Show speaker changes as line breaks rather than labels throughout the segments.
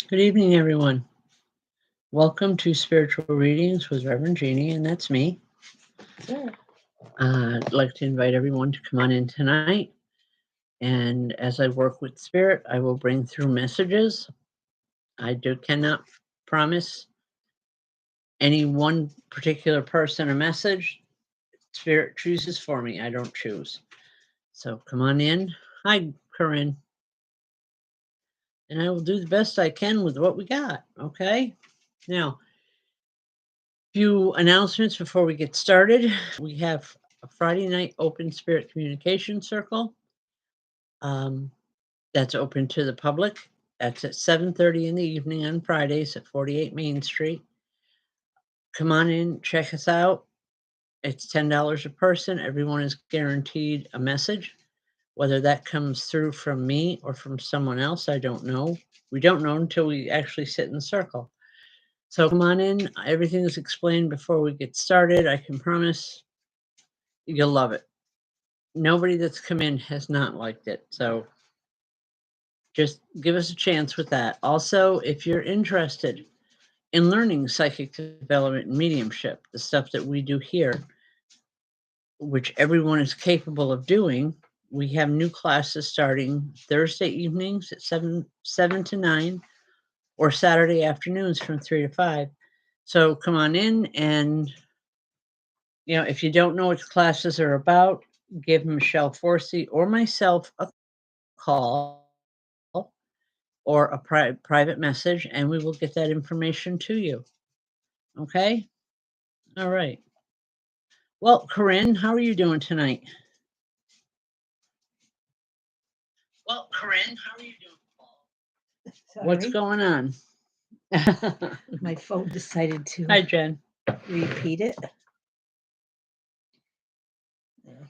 Good evening, everyone. Welcome to Spiritual Readings with Rev Jeanne, and that's me.
Yeah.
I'd like to invite everyone to come on in tonight. And as I work with Spirit, I will bring through messages. I cannot promise any one particular person a message. Spirit chooses for me. I don't choose. So come on in. Hi, Corinne. And I will do the best I can with what we got. Okay. Now, few announcements before we get started. We have a Friday night open spirit communication circle that's open to the public. That's at 7:30 in the evening on Fridays at 48 Main Street. Come on in, check us out. It's $10 a person. Everyone is guaranteed a message. Whether that comes through from me or from someone else, I don't know. We don't know until we actually sit in the circle. So come on in. Everything is explained before we get started. I can promise you'll love it. Nobody that's come in has not liked it. So just give us a chance with that. Also, if you're interested in learning psychic development and mediumship, the stuff that we do here, which everyone is capable of doing, we have new classes starting Thursday evenings at 7 to 9 or Saturday afternoons from 3 to 5. So come on in, and if you don't know what classes are about, give Michelle Forsey or myself a call or a private message, and we will get that information to you. Okay? All right. Well, Corinne, how are you doing tonight? Well, Corinne, how are you doing? What's
Sorry,
going on?
my phone decided to
Hi, Jen.
repeat it.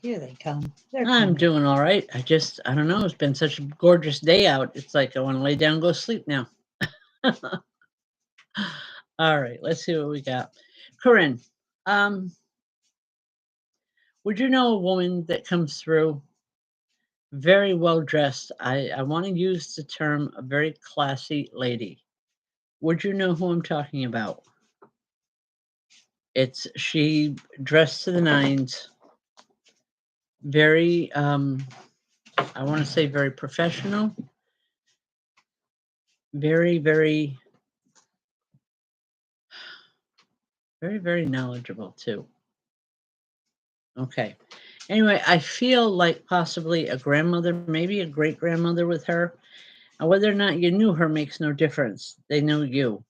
Here they come. They're
I'm
coming.
doing all right. I don't know. It's been such a gorgeous day out. It's like I want to lay down and go sleep now. All right, let's see what we got. Corinne, would you know a woman that comes through very well dressed? I want to use the term a very classy lady. Would you know who I'm talking about? She dressed to the nines, very I want to say very professional, very, very, very, very knowledgeable too. Okay. Anyway, I feel like possibly a grandmother, maybe a great grandmother with her. Whether or not you knew her makes no difference. They know you.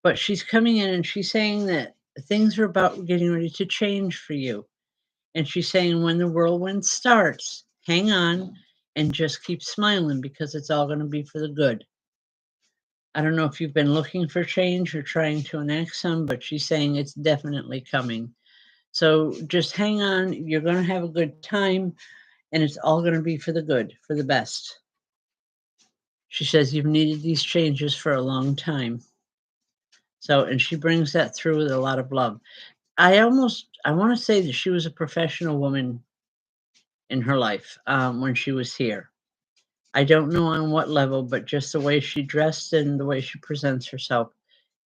But she's coming in and she's saying that things are about getting ready to change for you. And she's saying when the whirlwind starts, hang on and just keep smiling because it's all going to be for the good. I don't know if you've been looking for change or trying to enact some, but she's saying it's definitely coming. So just hang on. You're going to have a good time, and it's all going to be for the good, for the best. She says you've needed these changes for a long time. So, and she brings that through with a lot of love. I want to say that she was a professional woman in her life when she was here. I don't know on what level, but just the way she dressed and the way she presents herself,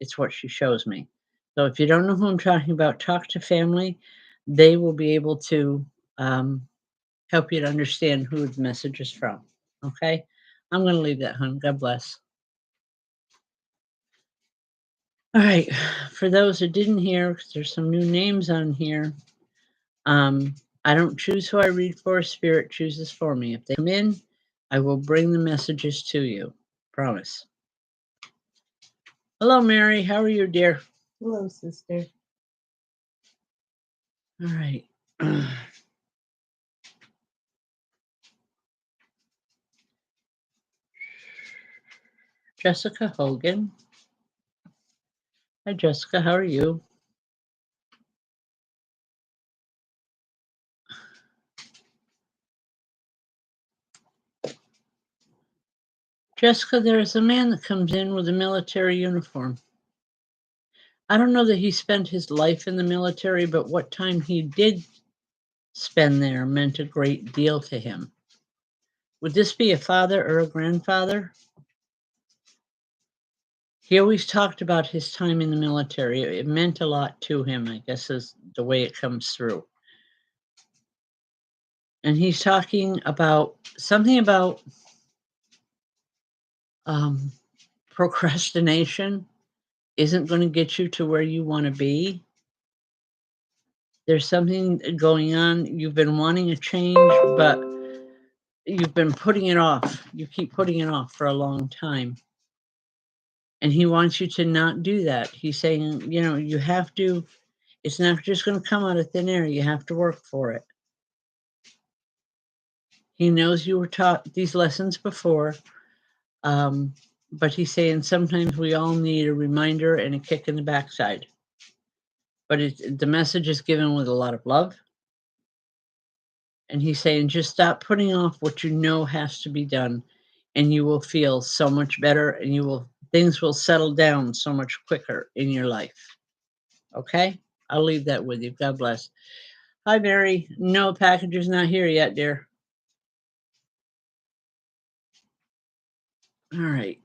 it's what she shows me. So if you don't know who I'm talking about, talk to family. They will be able to help you to understand who the message is from. Okay? I'm going to leave that, hon. God bless. All right. For those that didn't hear, 'cause there's some new names on here. I don't choose who I read for. Spirit chooses for me. If they come in, I will bring the messages to you. Promise. Hello, Mary. How are you, dear?
Hello, sister.
All right. Jessica Hogan. Hi, Jessica. How are you? Jessica, there is a man that comes in with a military uniform. I don't know that he spent his life in the military, but what time he did spend there meant a great deal to him. Would this be a father or a grandfather? He always talked about his time in the military. It meant a lot to him, I guess, is the way it comes through. And he's talking about something about um, procrastination isn't going to get you to where you want to be. There's something going on. You've been wanting a change, but you've been putting it off. You keep putting it off for a long time. And he wants you to not do that. He's saying, you have to, it's not just going to come out of thin air. You have to work for it. He knows you were taught these lessons before, but he's saying sometimes we all need a reminder and a kick in the backside. But the message is given with a lot of love. And he's saying, just stop putting off what you know has to be done, and you will feel so much better, and things will settle down so much quicker in your life. Okay? I'll leave that with you. God bless. Hi, Mary. No, package is not here yet, dear. All right.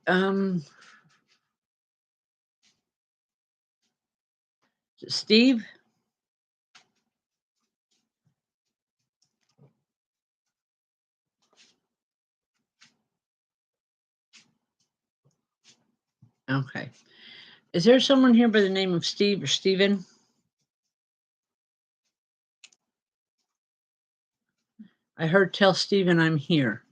Steve? Okay. Is there someone here by the name of Steve or Steven? I heard tell Steven I'm here.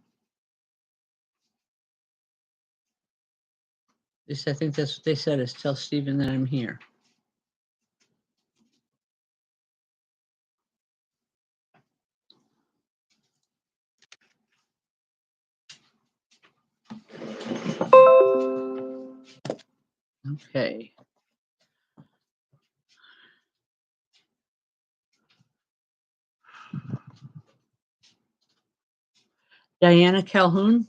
I think that's what they said, is tell Steven that I'm here. Okay. Diana Calhoun?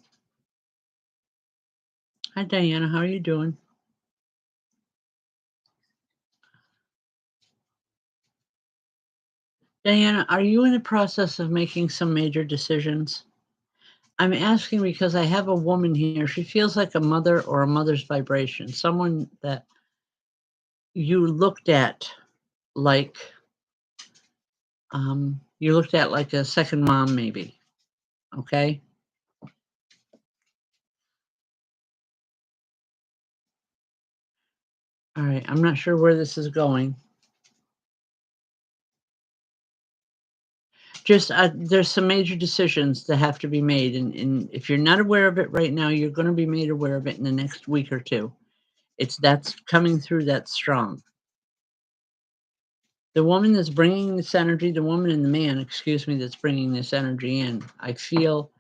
Hi, Diana. How are you doing? Diana, are you in the process of making some major decisions? I'm asking because I have a woman here. She feels like a mother or a mother's vibration, someone that you looked at like a second mom, maybe. Okay. All right. I'm not sure where this is going. Just there's some major decisions that have to be made, and if you're not aware of it right now, you're going to be made aware of it in the next week or two. That's coming through that strong. The woman that's bringing this energy, the woman and the man, excuse me, that's bringing this energy in, I feel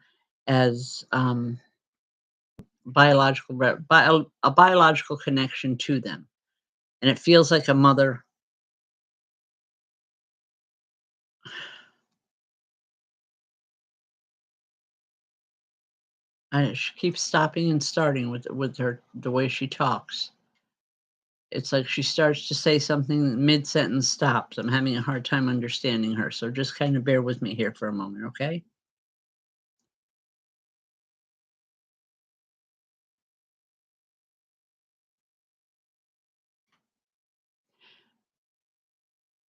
as a biological connection to them, and it feels like a mother. She keeps stopping and starting with the way she talks. It's like she starts to say something, mid-sentence stops. I'm having a hard time understanding her, so just kind of bear with me here for a moment, okay?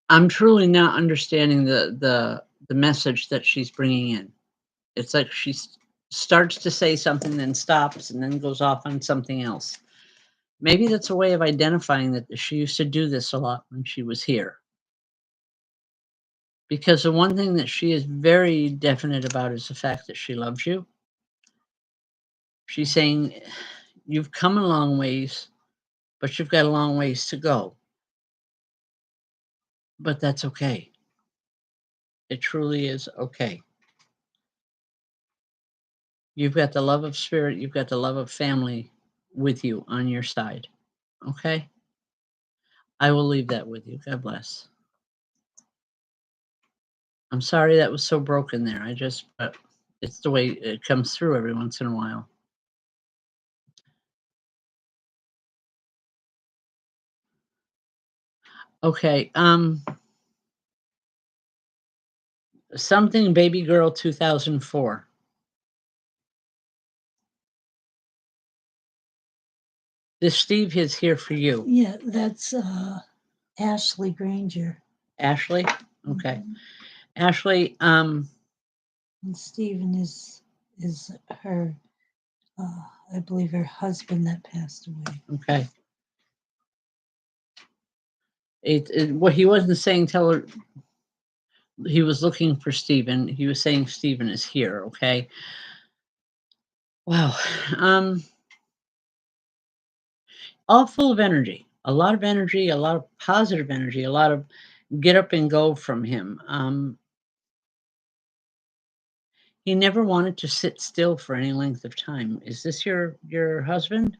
I'm truly not understanding the message that she's bringing in. It's like she starts to say something, then stops, and then goes off on something else. Maybe that's a way of identifying that she used to do this a lot when she was here. Because the one thing that she is very definite about is the fact that she loves you. She's saying, you've come a long ways, but you've got a long ways to go. But that's okay. It truly is okay. You've got the love of spirit, you've got the love of family with you on your side. Okay? I will leave that with you. God bless. I'm sorry that was so broken there. But it's the way it comes through every once in a while. Okay. Something baby girl 2004. This Steve is here for you.
Yeah, that's Ashley Granger.
Ashley? Okay.
Mhm.
Ashley,
And Stephen is her, I believe, her husband that passed away.
okay. What he wasn't saying, tell her he was looking for Stephen. He was saying Stephen is here, okay? Wow. All full of energy, a lot of energy, a lot of positive energy, a lot of get up and go from him. He never wanted to sit still for any length of time. Is this your husband?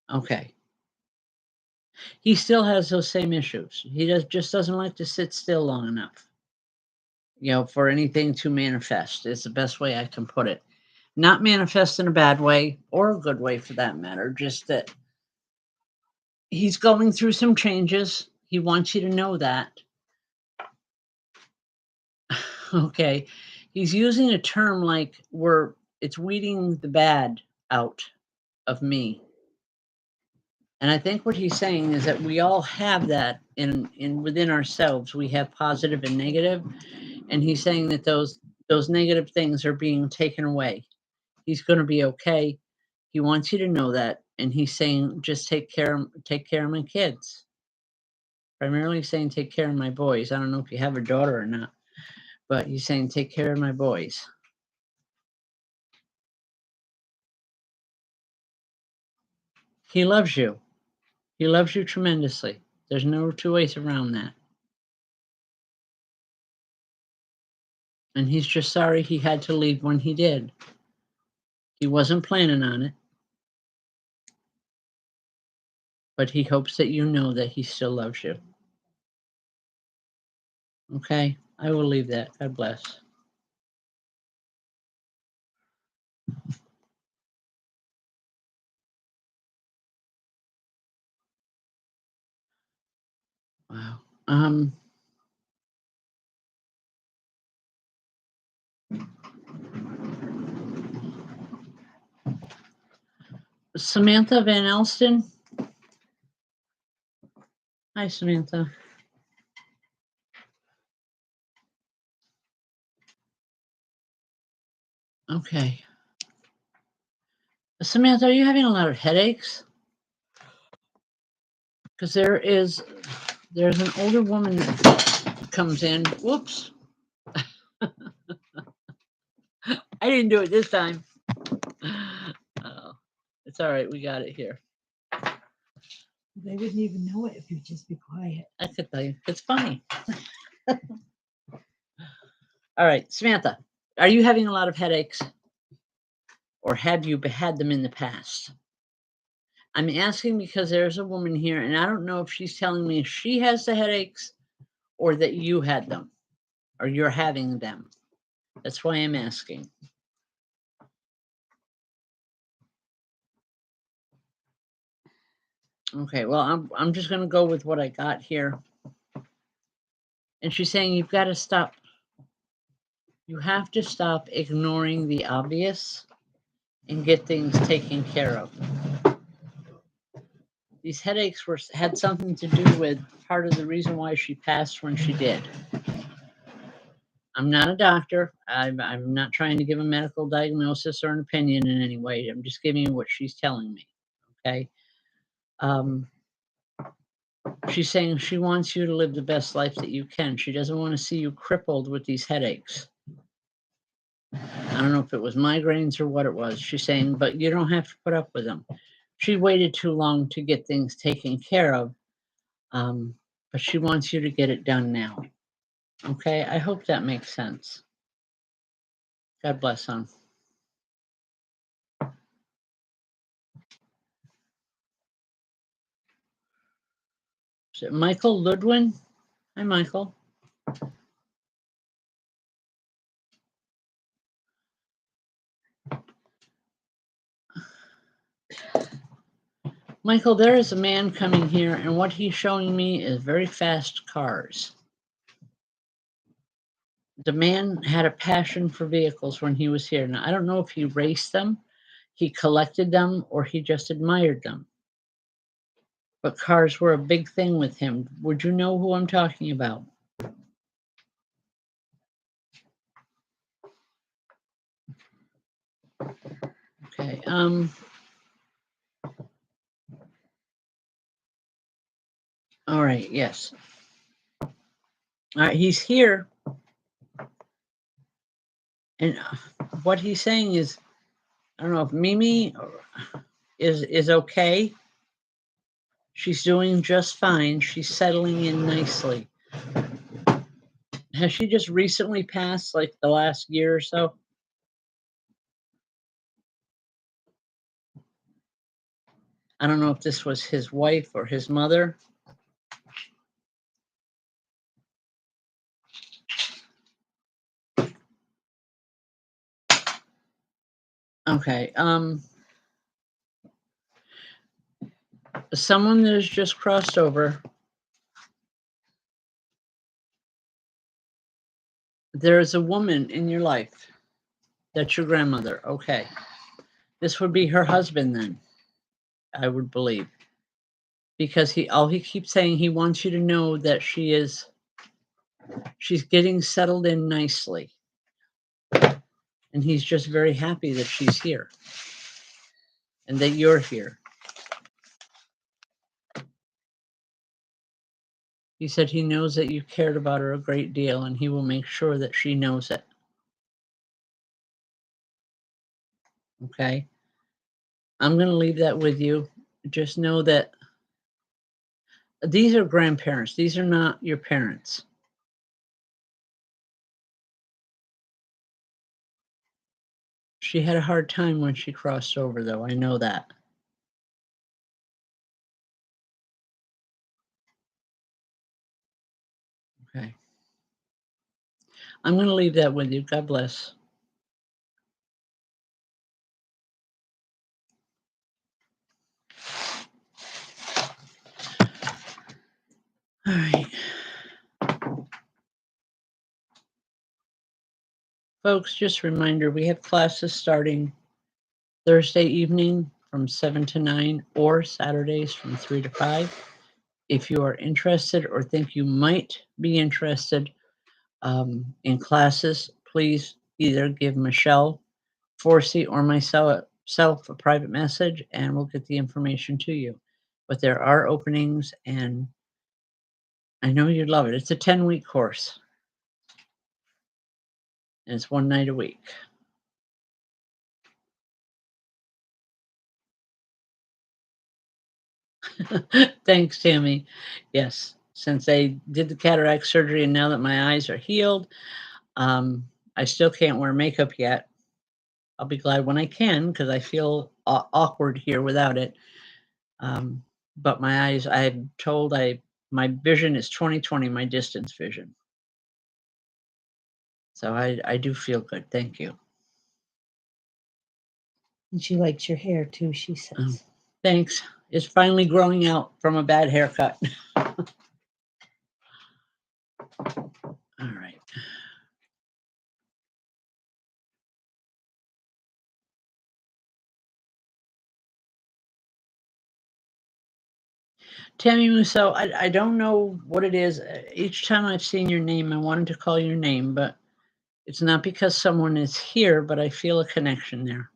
Okay. He still has those same issues. He just doesn't like to sit still long enough. For anything to manifest is the best way I can put it. Not manifest in a bad way or a good way for that matter, just that he's going through some changes. He wants you to know that. Okay. He's using a term like it's weeding the bad out of me. And I think what he's saying is that we all have that in within ourselves. We have positive and negative, and he's saying that those negative things are being taken away. He's going to be okay. He wants you to know that, and he's saying just take care of my kids. Primarily saying take care of my boys. I don't know if you have a daughter or not, but he's saying take care of my boys. He loves you. He loves you tremendously. There's no two ways around that. And he's just sorry he had to leave when he did. He wasn't planning on it, but he hopes that you know that he still loves you. Okay? I will leave that. God bless. Wow. Samantha Van Elston. Hi, Samantha. Okay. Samantha, are you having a lot of headaches? Because there's an older woman that comes in. Whoops. I didn't do it this time. Oh, it's all right. We got it here.
They wouldn't even know it if you'd just be quiet.
I could tell you. It's funny. All right, Samantha, are you having a lot of headaches? Or have you had them in the past? I'm asking because there's a woman here, and I don't know if she's telling me she has the headaches or that you had them or you're having them. That's why I'm asking. Okay, well, I'm just going to go with what I got here. And she's saying you've got to stop. You have to stop ignoring the obvious and get things taken care of. These headaches had something to do with part of the reason why she passed when she did. I'm not a doctor. I'm not trying to give a medical diagnosis or an opinion in any way. I'm just giving you what she's telling me. Okay. She's saying she wants you to live the best life that you can. She doesn't want to see you crippled with these headaches. I don't know if it was migraines or what it was. She's saying, but you don't have to put up with them. She waited too long to get things taken care of, but she wants you to get it done now. Okay, I hope that makes sense. God bless him. Is it Michael Ludwin? Hi, Michael. Michael, there is a man coming here, and what he's showing me is very fast cars. The man had a passion for vehicles when he was here. Now, I don't know if he raced them. He collected them or he just admired them. But cars were a big thing with him. Would you know who I'm talking about? Okay. All right. Yes. All right. He's here. And what he's saying is, I don't know if Mimi is okay. She's doing just fine. She's settling in nicely. Has she just recently passed, like the last year or so? I don't know if this was his wife or his mother. Okay. Someone that has just crossed over. There is a woman in your life. That's your grandmother. Okay. This would be her husband then, I would believe. Because he keeps saying he wants you to know that she's getting settled in nicely. And he's just very happy that she's here and that you're here. He said he knows that you cared about her a great deal and he will make sure that she knows it. Okay. I'm going to leave that with you. Just know that these are grandparents. These are not your parents. She had a hard time when she crossed over, though. I know that. Okay. I'm going to leave that with you. God bless. All right. Folks, just a reminder, we have classes starting Thursday evening from 7 to 9 or Saturdays from 3 to 5. If you are interested or think you might be interested in classes, please either give Michelle Forsey or myself a private message and we'll get the information to you. But there are openings and I know you'd love it. It's a 10-week course and it's one night a week. Thanks, Tammy. Yes, since they did the cataract surgery and now that my eyes are healed, I still can't wear makeup yet. I'll be glad when I can because I feel awkward here without it. But my eyes, I'm told my vision is 20/20, my distance vision. So I do feel good. Thank you.
And she likes your hair too, she says.
Oh, thanks. It's finally growing out from a bad haircut. All right. Tammy Musso, I don't know what it is. Each time I've seen your name, I wanted to call your name, but it's not because someone is here, but I feel a connection there.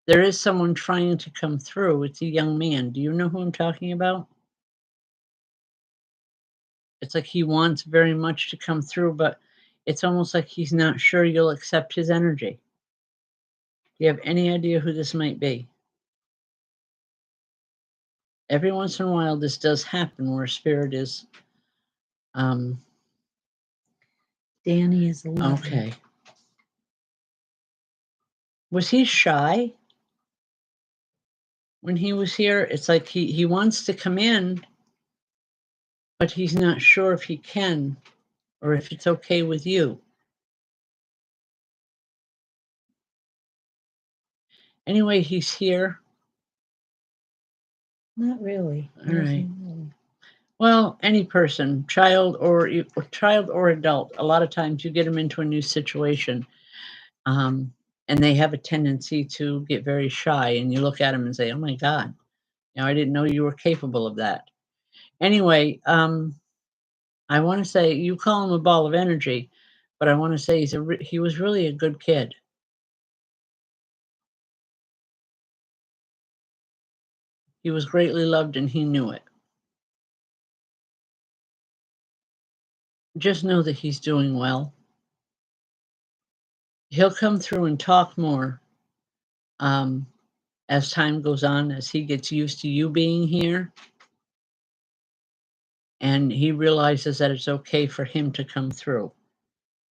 There is someone trying to come through. It's a young man. Do you know who I'm talking about? It's like he wants very much to come through, but it's almost like he's not sure you'll accept his energy. Do you have any idea who this might be? Every once in a while, this does happen where spirit is.
Danny is 11.
Okay. Was he shy when he was here? It's like he wants to come in, but he's not sure if he can or if it's okay with you. Anyway, he's here.
Not really.
All right. Well, any person, child or adult, a lot of times you get them into a new situation. and they have a tendency to get very shy, and you look at them and say, "Oh my God, I didn't know you were capable of that." Anyway, I want to say you call him a ball of energy, but I want to say he was really a good kid. He was greatly loved, and he knew it. Just know that he's doing well. He'll come through and talk more as time goes on, as he gets used to you being here, and he realizes that it's okay for him to come through.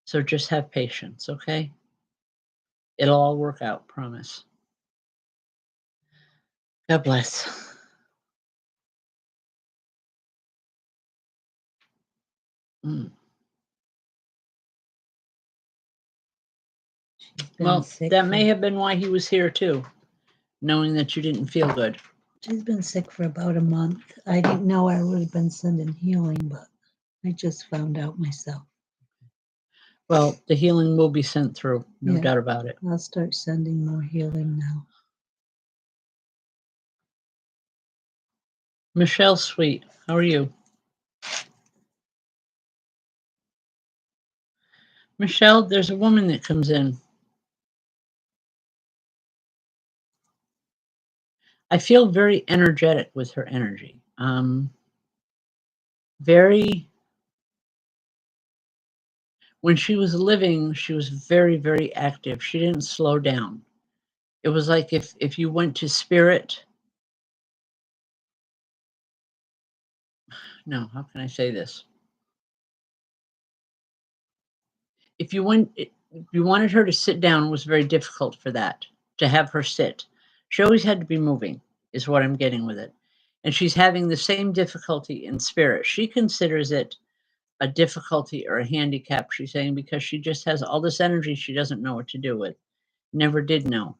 So just have patience, okay? It'll all work out, promise. God bless. Mm.
She's been
Well,
sick
that
for,
may have been why he was here too, knowing that you didn't feel good.
she's been sick for about a month. I didn't know I would have been sending healing, but I just found out myself.
Well, the healing will be sent through, no
Yeah.
doubt about it.
I'll start sending more healing now.
Michelle Sweet, how are you? Michelle, there's a woman that comes in. I feel very energetic with her energy. Very, when she was living, she was very, very active. She didn't slow down. It was like if you went to spirit. No, how can I say this? If you wanted her to sit down, it was very difficult for that, to have her sit. She always had to be moving, is what I'm getting with it. And she's having the same difficulty in spirit. She considers it a difficulty or a handicap, she's saying, because she just has all this energy she doesn't know what to do with. Never did know.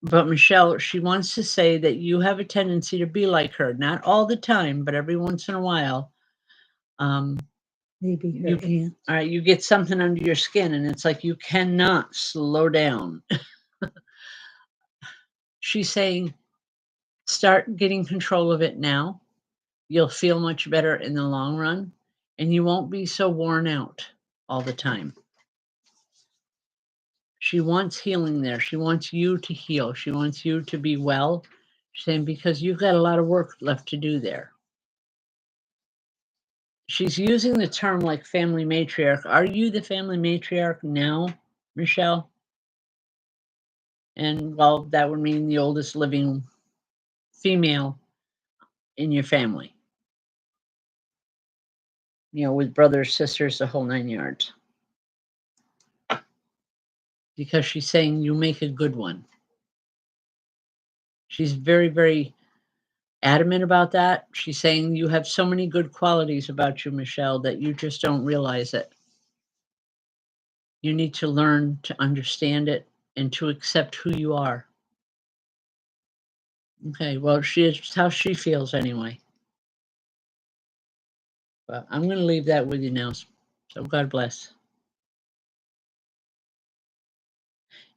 But Michelle, she wants to say that you have a tendency to be like her, not all the time, but every once in a while.
Maybe her aunt.
All right, you get something under your skin, and it's like you cannot slow down. She's saying, start getting control of it now. You'll feel much better in the long run, and you won't be so worn out all the time. She wants healing there. She wants you to heal. She wants you to be well. She's saying, because you've got a lot of work left to do there. She's using the term like family matriarch. Are you the family matriarch now, Michelle? And well, that would mean the oldest living female in your family. With brothers, sisters, the whole 9 yards. Because she's saying you make a good one. She's very, very adamant about that. She's saying you have so many good qualities about you, Michelle, that you just don't realize it. You need to learn to understand it and to accept who you are. Okay, well, it's how she feels anyway. But I'm going to leave that with you now. So God bless.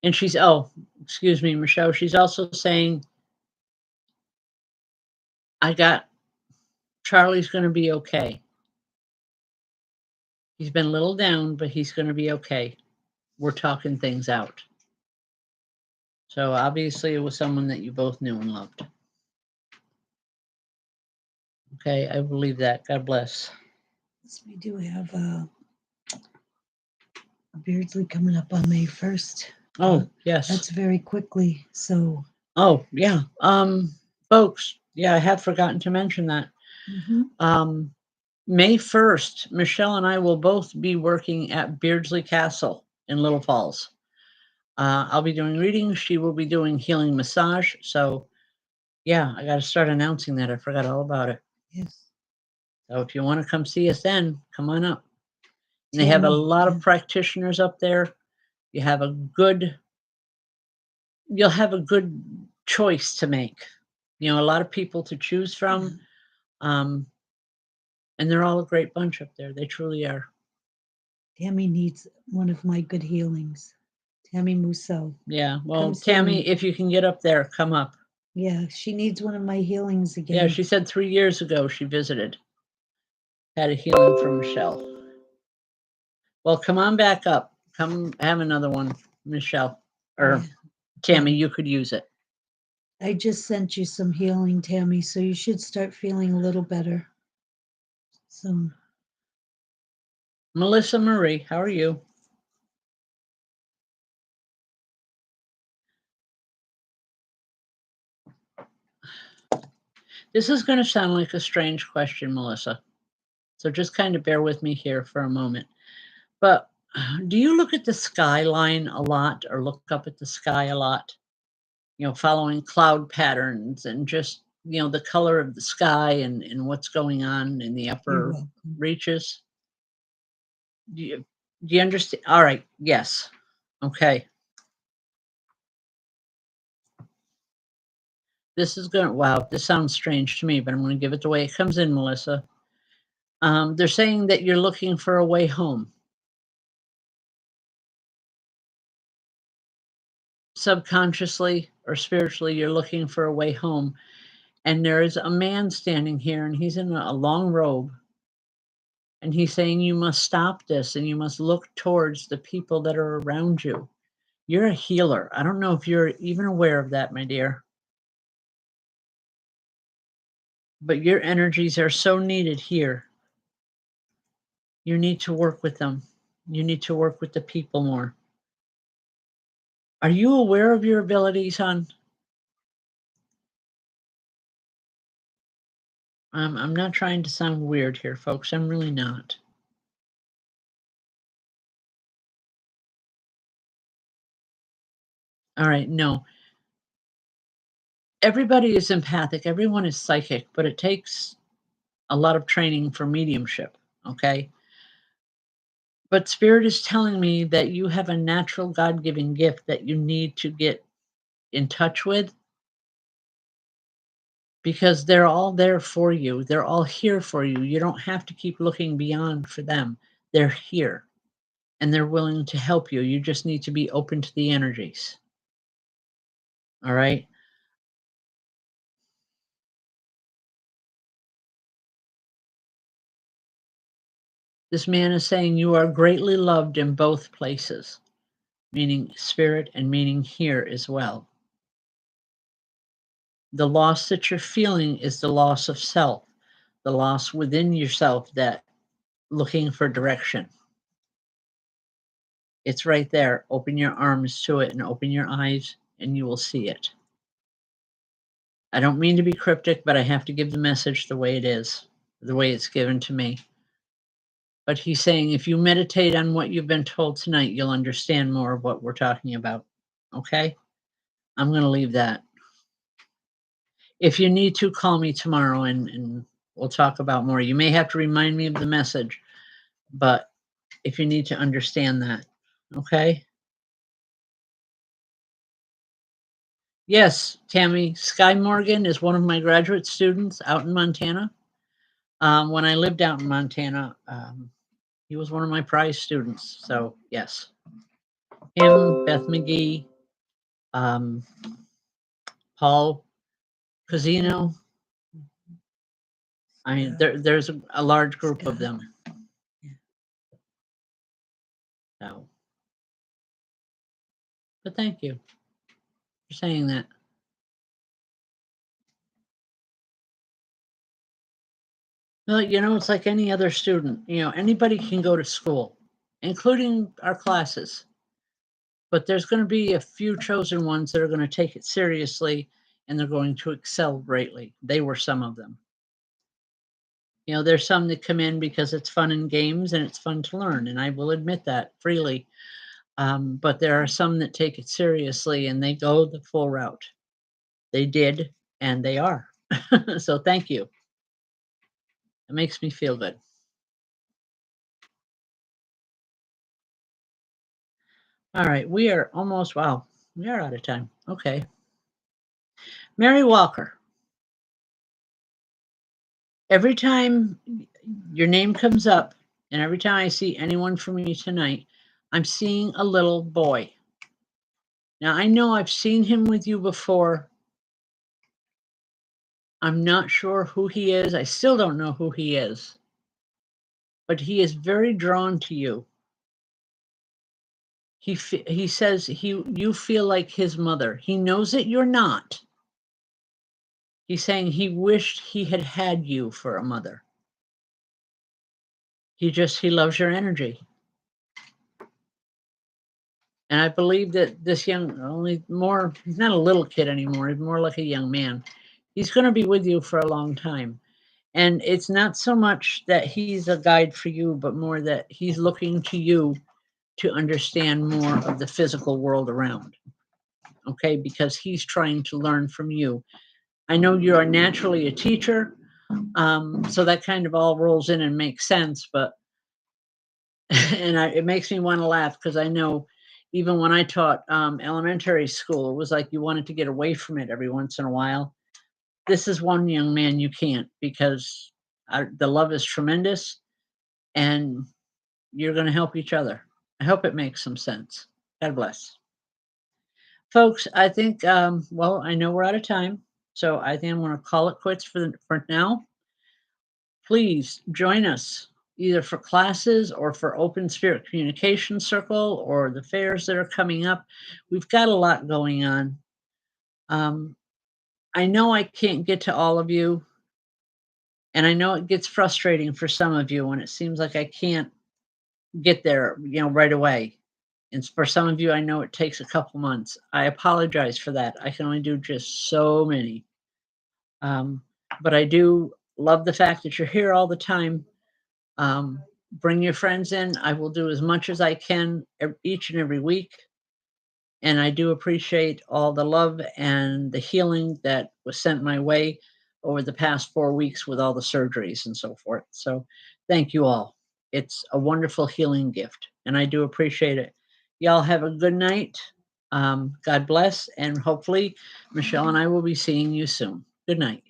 And excuse me, Michelle. She's also saying, Charlie's going to be okay. He's been a little down, but he's going to be okay. We're talking things out. So obviously it was someone that you both knew and loved. Okay, I believe that. God bless.
Yes, we do have a Beardsley coming up on May 1st.
Oh, yes.
That's very quickly. So.
Oh, yeah. Folks, yeah, I have forgotten to mention that.
Mm-hmm.
May 1st, Michelle and I will both be working at Beardsley Castle in Little Falls. I'll be doing readings. She will be doing healing massage. So, yeah, I got to start announcing that. I forgot all about it.
Yes.
So if you want to come see us then, come on up. And they have a lot of practitioners up there. You'll have a good choice to make. A lot of people to choose from. And they're all a great bunch up there. They truly are.
Tammy needs one of my good healings. Tammy Musso.
Yeah. Well,
Come
Tammy,
soon.
if you can get up there, come up.
Yeah, she needs one of my healings again.
Yeah, she said 3 years ago she visited. Had a healing from Michelle. Well, come on back up. Come have another one, Michelle. Or
Yeah.
Tammy, you could use it.
I just sent you some healing, Tammy, so you should start feeling a little better. So,
Melissa Marie, how are you? This is going to sound like a strange question, Melissa. So just kind of bear with me here for a moment. But do you look at the skyline a lot or look up at the sky a lot? You know, following cloud patterns and just, you know, the color of the sky and what's going on in the
you're
upper
welcome.
reaches? Do you understand? All right. Yes. Okay. This is going to, wow, this sounds strange to me, but I'm going to give it the way it comes in, Melissa. They're saying that you're looking for a way home. Subconsciously or spiritually, you're looking for a way home. And there is a man standing here, and he's in a long robe. And he's saying, you must stop this and you must look towards the people that are around you. You're a healer. I don't know if you're even aware of that, my dear. But your energies are so needed here. You need to work with them. You need to work with the people more. Are you aware of your abilities, hon? I'm not trying to sound weird here, folks. I'm really not. All right, no. Everybody is empathic. Everyone is psychic, but it takes a lot of training for mediumship, okay? But Spirit is telling me that you have a natural God-given gift that you need to get in touch with because they're all there for you. They're all here for you. You don't have to keep looking beyond for them. They're here and they're willing to help you. You just need to be open to the energies. All right? This man is saying you are greatly loved in both places, meaning spirit and meaning here as well. The loss that you're feeling is the loss of self, the loss within yourself that looking for direction. It's right there. Open your arms to it and open your eyes and you will see it. I don't mean to be cryptic, but I have to give the message the way it is, the way it's given to me. But he's saying if you meditate on what you've been told tonight, you'll understand more of what we're talking about. Okay? I'm going to leave that. If you need to, call me tomorrow and we'll talk about more. You may have to remind me of the message, but if you need to understand that, okay? Yes, Tammy, Sky Morgan is one of my graduate students out in Montana. When I lived out in Montana, he was one of my prize students. So, yes. Him, Beth McGee, um, Paul Casino. I mean, there's a large group of them. So, but thank you for saying that. Well, you know, it's like any other student. You know, anybody can go to school, including our classes. But there's going to be a few chosen ones that are going to take it seriously and they're going to excel greatly. They were some of them. You know, there's some that come in because it's fun and games and it's fun to learn, and I will admit that freely. But there are some that take it seriously and they go the full route. They did, and they are. So thank you. It makes me feel good. All right, we are almost, wow, we are out of time. Okay. Mary Walker, every time your name comes up and every time I see anyone from you tonight, I'm seeing a little boy. Now, I know I've seen him with you before. I'm not sure who he is. I still don't know who he is, but he is very drawn to you. He says you feel like his mother. He knows that you're not. He's saying he wished he had had you for a mother. He loves your energy. And I believe that this he's not a little kid anymore. He's more like a young man. He's going to be with you for a long time. And it's not so much that he's a guide for you, but more that he's looking to you to understand more of the physical world around. Okay, because he's trying to learn from you. I know you are naturally a teacher, so that kind of all rolls in and makes sense. But it makes me want to laugh because I know even when I taught elementary school, it was like you wanted to get away from it every once in a while. This is one young man you can't because the love is tremendous, and you're going to help each other. I hope it makes some sense. God bless. Folks, I think, I know we're out of time, so I think I'm going to call it quits for now. Please join us either for classes or for Open Spirit Communication Circle or the fairs that are coming up. We've got a lot going on. I know I can't get to all of you, and I know it gets frustrating for some of you when it seems like I can't get there, right away. And for some of you, I know it takes a couple months. I apologize for that. I can only do just so many. But I do love the fact that you're here all the time. Bring your friends in. I will do as much as I can each and every week. And I do appreciate all the love and the healing that was sent my way over the past 4 weeks with all the surgeries and so forth. So thank you all. It's a wonderful healing gift, and I do appreciate it. Y'all have a good night. God bless, and hopefully Michelle and I will be seeing you soon. Good night.